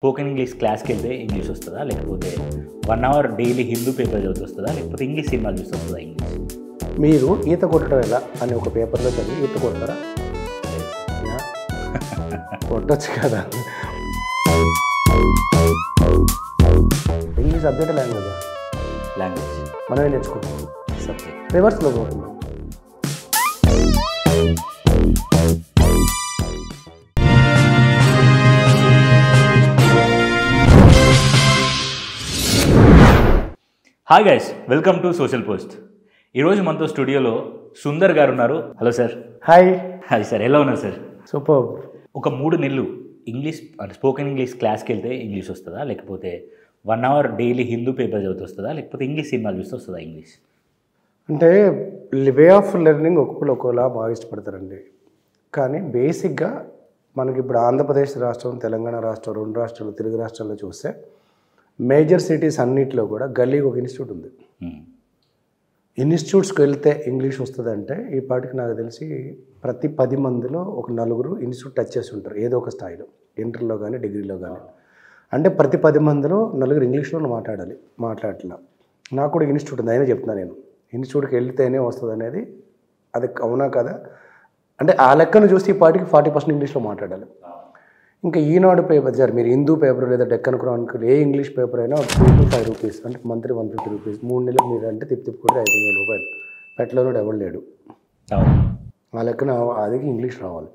Spoken English క్లాస్కి వెళ్తే English వస్తుందా, లేకపోతే 1 అవర్ డైలీ హిందూ పేపర్ చదివితే వస్తుందా, లేకపోతే ఇంగ్లీష్ సినిమాలు చూస్తే వస్తుందా ఇంగ్లీష్? మీరు ఈత కొట్టడం ఎలా అని ఒక పేపర్లో చదివి ఈత కొడతారా? కొట్టచ్చు కదా. ఇంగ్లీష్ సబ్జెక్ట్ లాంగ్వేజ్ మనమే నేర్చుకుంటాం. సబ్జెక్ట్ రివర్స్లో పోతున్నాం. Hi guys, welcome to social post. ఈరోజు మనతో స్టూడియోలో సుందర్ గారు ఉన్నారు. Hello sir. Hi. Hi sir, ఎలా ఉన్నారు సార్? సూపర్. ఒక 3 నెలలు ఇంగ్లీష్ స్పోకెన్ ఇంగ్లీష్ క్లాస్కి వెళ్తే ఇంగ్లీష్ వస్తుందా, లేకపోతే 1 అవర్ డైలీ హిందూ పేపర్ చదివితే వస్తుందా, లేకపోతే ఇంగ్లీష్ సినిమాలు చూస్తే వస్తుందా ఇంగ్లీష్? అంటే వే ఆఫ్ లెర్నింగ్ ఒక్కొక్కరు ఒక్కోలా బాగా ఇష్టపడతారండి. కానీ బేసిక్గా మనకి ఇప్పుడు ఆంధ్రప్రదేశ్ రాష్ట్రం, తెలంగాణ రాష్ట్రం, 2 రాష్ట్రాలు, తెలుగు రాష్ట్రాల్లో చూస్తే మేజర్ సిటీస్ అన్నిటిలో కూడా గల్లీకి ఒక ఇన్స్టిట్యూట్ ఉంది. ఇన్స్టిట్యూట్స్కి వెళ్తే ఇంగ్లీష్ వస్తుందంటే ఈ పాటికి నాకు తెలిసి ప్రతి 10 మందిలో ఒక 4 ఇన్స్టిట్యూట్ టచ్ చేసి ఉంటారు ఏదో ఒక స్థాయిలో, ఇంటర్లో కానీ డిగ్రీలో కానీ. అంటే ప్రతి 10 మందిలో 4 ఇంగ్లీష్లో మాట్లాడట్లా. నాకు కూడా ఇన్స్టిట్యూట్ ఉంది, అయినా చెప్తున్నాను నేను. ఇన్స్టిట్యూట్కి వెళ్తేనే వస్తుంది అనేది అది అవునా కదా? అంటే ఆ లెక్కను చూస్తే ఈ పాటికి 40% ఇంగ్లీష్లో మాట్లాడాలి. ఇంకా ఈనాడు పేపర్ సార్, మీరు హిందూ పేపర్ లేదా డెక్కన్ క్రానికల్ ఏ ఇంగ్లీష్ పేపర్ అయినా 2 to 5 రూపీస్, అంటే మంత్లీ 150 రూపీస్. 3 నెలలకు మీరు అంటే తిప్పుకుంటే 5,000 రూపాయలు. పెట్టలోనూ ఎవరు లేడు. ఆ లెక్కన అది ఇంగ్లీష్ రావాలి.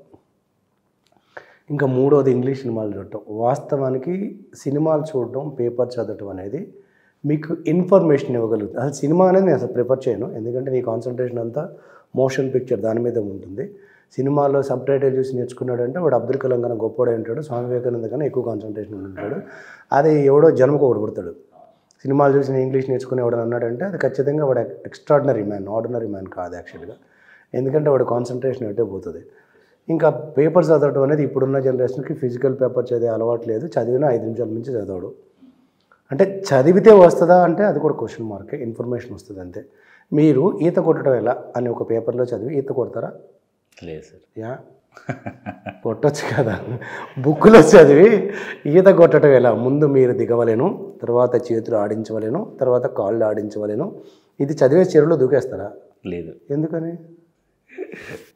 ఇంకా 3వది ఇంగ్లీష్ సినిమాలు చూడటం. వాస్తవానికి సినిమాలు చూడటం, పేపర్ చదవటం అనేది మీకు ఇన్ఫర్మేషన్ ఇవ్వగలుగుతుంది. అసలు సినిమా అనేది నేను అసలు ప్రిఫర్ చేయను, ఎందుకంటే నీ కాన్సన్ట్రేషన్ అంతా మోషన్ పిక్చర్ దాని మీద ఉంటుంది. సినిమాలో సబ్ టైటిల్ చూసి నేర్చుకున్నాడంటే వాడు అబ్దుల్ కలాం కన్నా గొప్పవాడే ఉంటాడు, స్వామి వివేకానంద కన్నా ఎక్కువ కాన్సన్ట్రేషన్ ఉంటాడు. అది ఎవడో జన్మకు ఒకటి పుడతాడు. సినిమాలు చూసి ఇంగ్లీష్ నేర్చుకునేవాడు అన్నాడంటే అది ఖచ్చితంగా వాడు ఎక్స్ట్రాడినరీ మ్యాన్, ఆర్డినరీ మ్యాన్ కాదు యాక్చువల్గా. ఎందుకంటే వాడు కాన్సన్ట్రేషన్ ఎట్టే పోతుంది. ఇంకా పేపర్ చదవడం అనేది ఇప్పుడున్న జనరేషన్కి ఫిజికల్ పేపర్ చదివే అలవాటు లేదు. చదివినా 5 నిమిషాల నుంచి చదవడు. అంటే చదివితే వస్తుందా అంటే అది కూడా క్వశ్చన్ మార్కే. ఇన్ఫర్మేషన్ వస్తుంది అంతే. మీరు ఈత కొట్టడం ఎలా అని ఒక పేపర్లో చదివి ఈత కొడతారా? లేదు సార్. కొట్టచ్చు కదా. బుక్లో చదివి ఈత కొట్టడం ఎలా? ముందు మీరు దిగవలేను, తర్వాత చేతులు ఆడించవలేను, తర్వాత కాళ్ళు ఆడించవలేను. ఇది చదివే చెరువులో దూకేస్తారా? లేదు. ఎందుకని?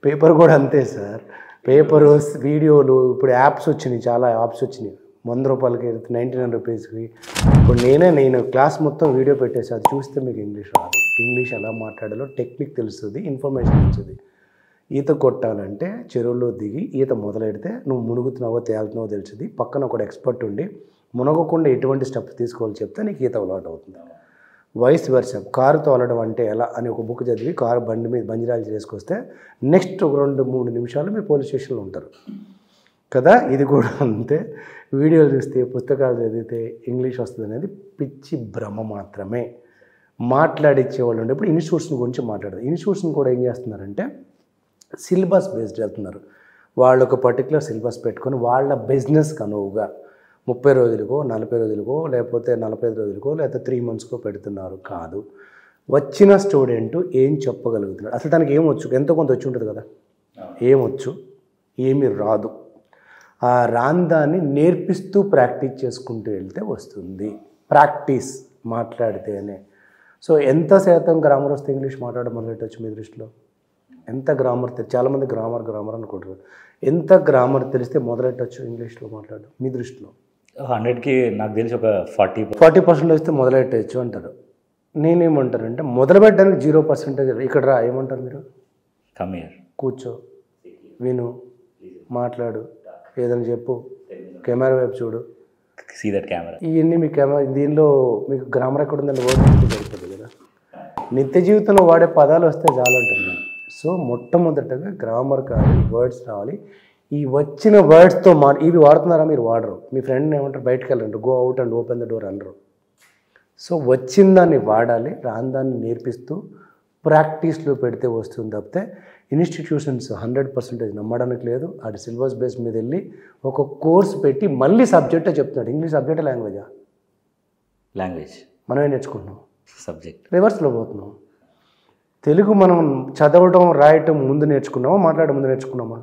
పేపర్ కూడా అంతే సార్. పేపరు, వీడియోలు, ఇప్పుడు యాప్స్ వచ్చినాయి, చాలా యాప్స్ వచ్చినాయి. 100 రూపాయలకి, 99 రూపీస్కి. ఇప్పుడు నేను క్లాస్ మొత్తం వీడియో పెట్టేసి అది చూస్తే మీకు ఇంగ్లీష్ రాదు. ఇంగ్లీష్ ఎలా మాట్లాడాలో టెక్నిక్ తెలుస్తుంది, ఇన్ఫర్మేషన్ తెలుస్తుంది. ఈత కొట్టాలంటే చెరువులో దిగి ఈత మొదలెడితే నువ్వు మునుగుతున్నావో తేలుతున్నావో తెలుస్తుంది. పక్కన ఒక ఎక్స్పర్ట్ ఉండి మునగకుండా ఎటువంటి స్టెప్స్ తీసుకోవాలో చెప్తే నీకు ఈత అలవాటు అవుతుంది. వైస్ వెర్సా, కారు తోలడం అంటే ఎలా అని ఒక బుక్ చదివి కారు బండి మీద బంజిరాలు చేసుకొస్తే నెక్స్ట్ 2-3 నిమిషాలు మీరు పోలీస్ స్టేషన్లో ఉంటారు కదా. ఇది కూడా అంతే. వీడియోలు చూస్తే, పుస్తకాలు చదివితే ఇంగ్లీష్ వస్తుంది అనేది పిచ్చి భ్రమ మాత్రమే. మాట్లాడిచ్చేవాళ్ళు ఉండే ఇప్పుడు ఇన్స్టిట్యూట్స్ని గురించి మాట్లాడదు. ఇన్స్టిట్యూట్స్ని కూడా ఏం చేస్తున్నారంటే సిలబస్ బేస్డ్ వెళ్తున్నారు. వాళ్ళు ఒక పర్టికులర్ సిలబస్ పెట్టుకొని వాళ్ళ బిజినెస్కి అనువుగా 30 రోజులకో, 40 రోజులకో, లేకపోతే 45 రోజులకో, లేకపోతే 3 మంత్స్కో పెడుతున్నారు. కాదు, వచ్చిన స్టూడెంట్ ఏం చెప్పగలుగుతున్నాడు, అసలు తనకి ఏమొచ్చు, ఎంతో కొంత వచ్చి ఉంటుంది కదా. ఏమొచ్చు, ఏమి రాదు, ఆ రాందాన్ని నేర్పిస్తూ ప్రాక్టీస్ చేసుకుంటూ వెళ్తే వస్తుంది. ప్రాక్టీస్ మాట్లాడితేనే. సో ఎంత శాతం గ్రామర్ వస్తే ఇంగ్లీష్ మాట్లాడడం మొదలెట్టవచ్చు మీ దృష్టిలో? ఎంత గ్రామర్ చాలామంది గ్రామర్ అనుకుంటారు. ఎంత గ్రామర్ తెలిస్తే మొదలెట్టచ్చు ఇంగ్లీష్లో మాట్లాడడం మీ దృష్టిలో? 100కి నాకు తెలిసి ఒక 40% వస్తే మొదలెట్టచ్చు అంటారు. నేనేమంటానంటే మొదలుపెట్టడానికి 0% ఇక్కడ రా ఏమంటారు మీరు? కమ్ హియర్, కూర్చో, విను, మాట్లాడు, ఏదైనా చెప్పు, కెమెరా వైపు చూడు, సీ దట్ కెమెరా. ఇవన్నీ మీ కెమెరా. దీనిలో మీకు గ్రామర్ ఎక్కడ ఉందని వర్డ్ జరుగుతుంది కదా. నిత్య జీవితంలో వాడే పదాలు వస్తే చాలంటుంది. సో మొట్టమొదటగా గ్రామర్ కావాలి, వర్డ్స్ రావాలి. ఈ వచ్చిన వర్డ్స్తో ఇవి వాడుతున్నారా? మీరు వాడరు. మీ ఫ్రెండ్ని ఏమంటారు? బయటకు వెళ్ళండి, go out and open the door అనరు. సో వచ్చిన దాన్ని వాడాలి, రాని దాన్ని నేర్పిస్తూ ప్రాక్టీస్లో పెడితే వస్తుంది తప్పితే ఇన్స్టిట్యూషన్స్ 100% నమ్మడానికి లేదు. అది సిలబస్ బేస్ మీద వెళ్ళి ఒక కోర్స్ పెట్టి మళ్ళీ సబ్జెక్టే చెప్తున్నాడు. ఇంగ్లీష్ సబ్జెక్టే లాంగ్వేజ్ మనమే నేర్చుకుంటున్నాం. సబ్జెక్ట్ రివర్స్లో పోతున్నాం. తెలుగు మనం చదవడం, రాయటం ముందు నేర్చుకున్నామా, మాట్లాడడం ముందు నేర్చుకున్నామా?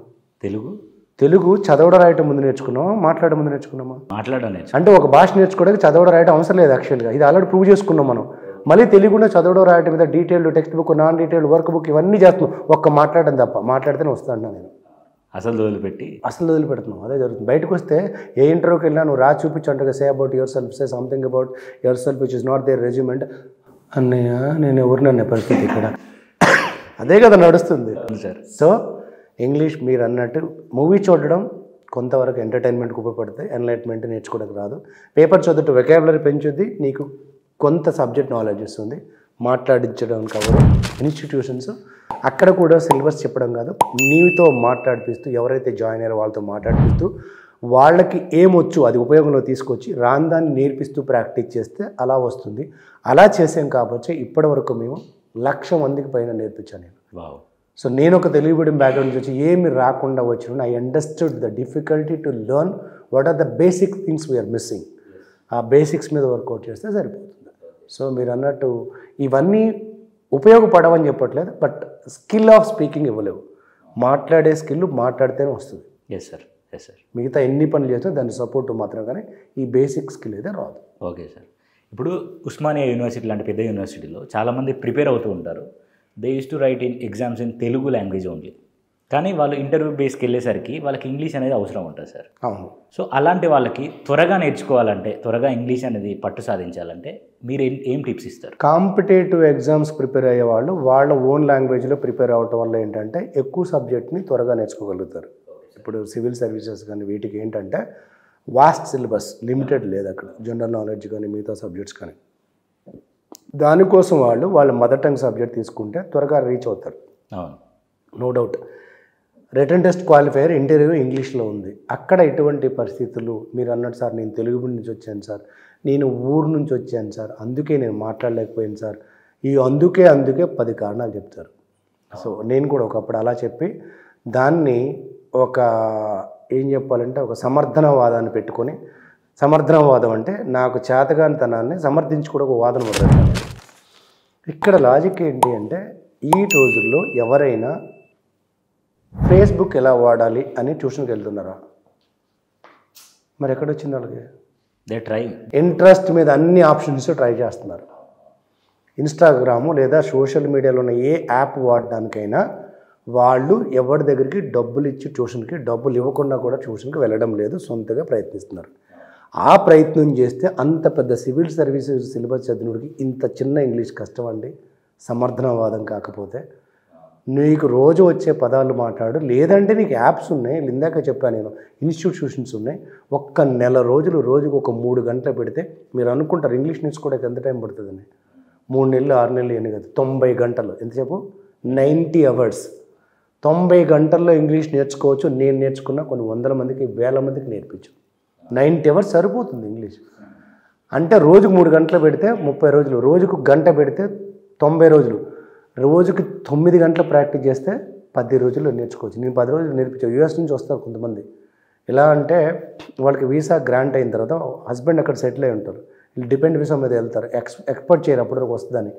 తెలుగు చదవడం రాయటం ముందు నేర్చుకున్నామా, మాట్లాడడం ముందు నేర్చుకున్నామా? మాట్లాడడం అంటే ఒక భాష నేర్చుకోవడానికి చదవడం రాయడం అవసరం లేదు యాక్చువల్గా. ఇది ఆల్రెడీ ప్రూవ్ చేసుకున్నాం మనం. మళ్ళీ తెలుగులో చదవడం రాయటం మీద detailed text book, non detailed work book ఇవన్నీ చేస్తున్నాం. ఒక్క మాట్లాడడం తప్ప. మాట్లాడితేనే వస్తాను నేను. అసలు వదిలిపెడుతున్నాం. అదే జరుగుతుంది. బయటకు వస్తే ఏ ఇంటర్వ్యూకి వెళ్ళినా నువ్వు రాసి చూపించంటే say about yourself, say something about yourself which is not there రెజ్యూమెంట్. అన్నయ్య నేను ఎవరినన్న పరిస్థితి ఇక్కడ అదే కదా నడుస్తుంది సార్. సో ఇంగ్లీష్ మీరు అన్నట్టు మూవీ చూడడం కొంతవరకు ఎంటర్టైన్మెంట్కి ఉపయోగపడుతుంది, ఎన్లైట్మెంట్ నేర్చుకోవడానికి రాదు. పేపర్ చదువుతూ వెకాబులరీ పెంచుద్ది, నీకు కొంత సబ్జెక్ట్ నాలెడ్జ్ ఇస్తుంది. మాట్లాడించడం కవరు ఇన్స్టిట్యూషన్స్ అక్కడ కూడా సిలబస్ చెప్పడం కాదు, నీతో మాట్లాడిపిస్తూ ఎవరైతే జాయిన్ అయ్యారో వాళ్ళతో మాట్లాడిపిస్తూ వాళ్ళకి ఏమొచ్చు అది ఉపయోగంలో తీసుకొచ్చి రాని దాన్ని నేర్పిస్తూ ప్రాక్టీస్ చేస్తే అలా వస్తుంది. అలా చేసాం కాబట్టి ఇప్పటివరకు మేము 1,00,000 మందికి పైన నేర్పించాను నేను. సో నేను ఒక తెలుగు మీడియం బ్యాక్గ్రౌండ్ నుంచి వచ్చి ఏమి రాకుండా వచ్చిన I understood the difficulty to learn what are the basic things we're missing. ఆ బేసిక్స్ మీద వర్కౌట్ చేస్తే సరిపోతుంది. సో మీరు అన్నట్టు ఇవన్నీ ఉపయోగపడవని చెప్పట్లేదు, బట్ స్కిల్ ఆఫ్ స్పీకింగ్ ఇవ్వలేవు. మాట్లాడే స్కిల్ మాట్లాడితేనే వస్తుంది. Yes sir. మిగతా ఎన్ని పనులు చేస్తే దాని సపోర్ట్ మాత్రం, కానీ ఈ బేసిక్ స్కిల్ అయితే రాదు. Okay sir. ఇప్పుడు ఉస్మానియా యూనివర్సిటీ లాంటి పెద్ద యూనివర్సిటీలో చాలామంది ప్రిపేర్ అవుతూ ఉంటారు. They use to right in exams in Telugu language only. కానీ వాళ్ళు ఇంటర్వ్యూ బేస్కి వెళ్ళేసరికి వాళ్ళకి ఇంగ్లీష్ అనేది అవసరం ఉంటుంది సార్. అవును. సో అలాంటి వాళ్ళకి త్వరగా నేర్చుకోవాలంటే, త్వరగా ఇంగ్లీష్ అనేది పట్టు సాధించాలంటే మీరు ఏం టిప్స్ ఇస్తారు? కాంపిటేటివ్ ఎగ్జామ్స్ ప్రిపేర్ అయ్యే వాళ్ళు వాళ్ళ ఓన్ లాంగ్వేజ్లో ప్రిపేర్ అవ్వటం వల్ల ఏంటంటే ఎక్కువ సబ్జెక్ట్ని త్వరగా నేర్చుకోగలుగుతారు. ఇప్పుడు సివిల్ సర్వీసెస్ కానీ వీటికి ఏంటంటే వాస్ట్ సిలబస్, లిమిటెడ్ లేదు అక్కడ. జనరల్ నాలెడ్జ్ కానీ మిగతా సబ్జెక్ట్స్ కానీ దానికోసం వాళ్ళ మదర్ టంగ్ సబ్జెక్ట్ తీసుకుంటే త్వరగా రీచ్ అవుతారు. No doubt. Written test qualifier interview ఇంగ్లీష్లో ఉంది. అక్కడ ఎటువంటి పరిస్థితులు మీరు అన్నట్టు సార్ నేను తెలుగు నుంచి వచ్చాను సార్, నేను ఊరు నుంచి వచ్చాను సార్, అందుకే నేను మాట్లాడలేకపోయాను సార్, ఈ అందుకే 10 కారణాలు చెప్తారు. సో నేను కూడా ఒకప్పుడు అలా చెప్పి దాన్ని ఒక ఏం చెప్పాలంటే ఒక సమర్థనవాదాన్ని పెట్టుకొని, సమర్థనవాదం అంటే నాకు చేతగానితనాన్ని సమర్థించుకోవడం ఒక వాదన మొదలెట్టాను. ఇక్కడ లాజిక్ ఏంటి అంటే ఈ రోజుల్లో ఎవరైనా ఫేస్బుక్ ఎలా వాడాలి అని ట్యూషన్కి వెళ్తున్నారా? మరి ఎక్కడొచ్చింది వాళ్ళకి? దే ట్రై ఇంట్రెస్ట్ మీద అన్ని ఆప్షన్స్ ట్రై చేస్తున్నారు. ఇన్స్టాగ్రాము లేదా సోషల్ మీడియాలో ఉన్న ఏ యాప్ వాడడానికైనా వాళ్ళు ఎవరి దగ్గరికి డబ్బులు ఇచ్చి ట్యూషన్కి, డబ్బులు ఇవ్వకుండా కూడా ట్యూషన్కి వెళ్ళడం లేదు, సొంతగా ప్రయత్నిస్తున్నారు. ఆ ప్రయత్నం చేస్తే అంత పెద్ద సివిల్ సర్వీసెస్ సిలబస్ చదివినడికి ఇంత చిన్న ఇంగ్లీష్ కష్టం అండి. సమర్థనవాదం కాకపోతే నీకు రోజు వచ్చే పదాలు మాట్లాడు, లేదంటే నీకు యాప్స్ ఉన్నాయి, ఇందాక చెప్పాను నేను, ఇన్స్టిట్యూషన్స్ ఉన్నాయి. ఒక్క నెల రోజులు రోజుకు ఒక 3 గంటలు పెడితే మీరు అనుకుంటారు ఇంగ్లీష్ నేర్చుకోవడానికి ఎంత టైం పడుతుందని. 3 నెలలు 6 నెలలు ఎన్ని కాదు, 90 గంటలు. ఎంతసేపు? 90 hours. 90 గంటల్లో ఇంగ్లీష్ నేర్చుకోవచ్చు. నేను నేర్చుకున్న కొన్ని 100 మందికి 1000 మందికి నేర్పించు. 90 hours సరిపోతుంది ఇంగ్లీష్. అంటే రోజుకు 3 గంటలు పెడితే 30 రోజులు, రోజుకు గంట పెడితే 90 రోజులు, రోజుకి 9 గంటలు ప్రాక్టీస్ చేస్తే 10 రోజుల్లో నేర్చుకోవచ్చు. నేను 10 రోజులు నేర్పించాను. యూఎస్ నుంచి వస్తారు కొంతమంది. ఎలా అంటే వాళ్ళకి వీసా గ్రాంట్ అయిన తర్వాత హస్బెండ్ అక్కడ సెటిల్ అయి ఉంటారు, వీళ్ళు డిపెండ్ వీసా మీద వెళ్తారు, ఎక్స్పెక్ట్ చేయరు అప్పటి వరకు వస్తుందని.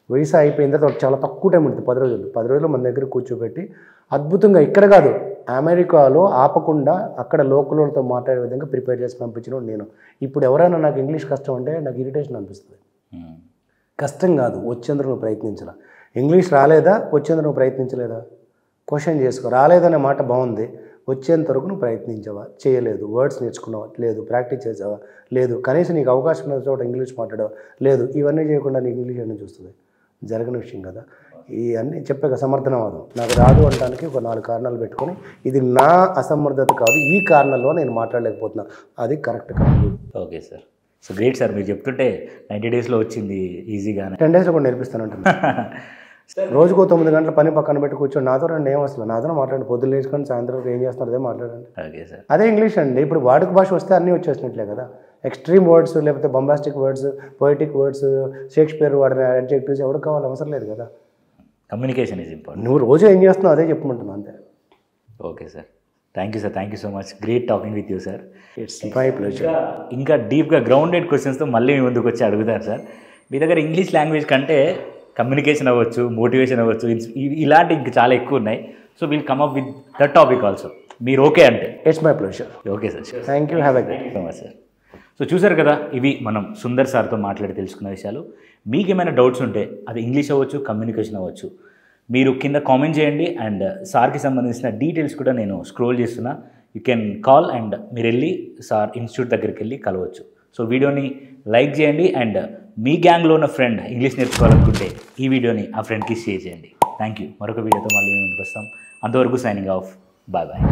వీసా అయిపోయిన తర్వాత చాలా తక్కువ టైం ఉంటుంది, 10 రోజులు. 10 రోజులు మన దగ్గర కూర్చోబెట్టి అద్భుతంగా, ఇక్కడ కాదు అమెరికాలో ఆపకుండా అక్కడ లోకల్తో మాట్లాడే విధంగా ప్రిపేర్ చేసి పంపించిన నేను. ఇప్పుడు ఎవరైనా నాకు ఇంగ్లీష్ కష్టం అంటే నాకు ఇరిటేషన్ అనిపిస్తుంది. కష్టం కాదు, వచ్చేందుకు నువ్వు ప్రయత్నించరా. ఇంగ్లీష్ రాలేదా, వచ్చేందుకు నువ్వు ప్రయత్నించలేదా? క్వశ్చన్ చేసుకో. రాలేదనే మాట బాగుంది, వచ్చేంత వరకు నువ్వు ప్రయత్నించావా? చేయలేదు. వర్డ్స్ నేర్చుకున్నావా? లేదు. ప్రాక్టీస్ చేసావా? లేదు. కనీసం నీకు అవకాశం ఉన్న చోట ఇంగ్లీష్ మాట్లాడావా? లేదు. ఇవన్నీ చేయకుండా నీకు ఇంగ్లీష్ అని చూస్తుంది. జరగని విషయం కదా. ఇవన్నీ చెప్పాక సమర్థనవాదం. నాకు రాదు అనడానికి ఒక 4 కారణాలు పెట్టుకొని ఇది నా అసమర్థత కాదు, ఈ కారణంలో నేను మాట్లాడలేకపోతున్నా, అది కరెక్ట్ కాదు. Okay sir. So great sir. మీరు చెప్తుంటే 90 డేస్లో వచ్చింది ఈజీగానే. 10 డేస్లో కూడా నేర్పిస్తానంటున్నా. రోజుకో 9 గంటల పని పక్కన పెట్టి కూర్చొని నాతో రండి, ఏం వస్తుంది నాతో మాట్లాడండి, పొద్దున్న లేచుకొని సాయంత్రం ఏం చేస్తున్నారు అదే మాట్లాడండి. Okay sir. అదే ఇంగ్లీష్ అండి. ఇప్పుడు వాడుక భాష వస్తే అన్నీ వచ్చేసినట్లే కదా. ఎక్స్ట్రీమ్ వర్డ్స్ లేకపోతే bombastic words, poetic words, Shakespeare వాడిన అడ్జెక్టివ్స్ ఎవరికి కావాలి, అవసరం లేదు కదా. Communication is important. నువ్వు రోజు ఏం చేస్తున్నావు అదే చెప్పమంటున్నావు అంతే. Okay sir. Thank you sir. Thank you so much. Great talking with you sir. It's my pleasure. ఇంకా డీప్గా గ్రౌండెడ్ క్వశ్చన్స్తో మళ్ళీ మీ ముందుకు వచ్చి అడుగుతాను సార్. మీ దగ్గర ఇంగ్లీష్ లాంగ్వేజ్ కంటే కమ్యూనికేషన్ అవ్వచ్చు, మోటివేషన్ అవ్వచ్చు, ఇలాంటి ఇంకా చాలా ఎక్కువ ఉన్నాయి. So will come up with that topic also. మీరు ఓకే అంటే? It's my pleasure. Okay sir. Thank you. Have a thank you so much sir. So చూసారు కదా, ఇవి మనం సుందర్ సార్తో మాట్లాడి తెలుసుకున్న విషయాలు. మీకు ఏమైనా డౌట్స్ ఉంటే అది ఇంగ్లీష్ అవ్వచ్చు, కమ్యూనికేషన్ అవ్వచ్చు, మీరు కింద కామెంట్ చేయండి. అండ్ సార్కి సంబంధించిన డీటెయిల్స్ కూడా నేను స్క్రోల్ చేస్తున్నా. యూ కెన్ కాల్ అండ్ మీరు వెళ్ళి సార్ ఇన్స్టిట్యూట్ దగ్గరికి వెళ్ళి కలవచ్చు. సో వీడియోని లైక్ చేయండి. అండ్ మీ గ్యాంగ్లో ఉన్న ఫ్రెండ్ ఇంగ్లీష్ నేర్చుకోవాలనుకుంటే ఈ వీడియోని ఆ ఫ్రెండ్కి షేర్ చేయండి. Thank you. మరొక వీడియోతో మళ్ళీ ముందుకు వస్తాం. అంతవరకు సైనింగ్ ఆఫ్. Bye bye.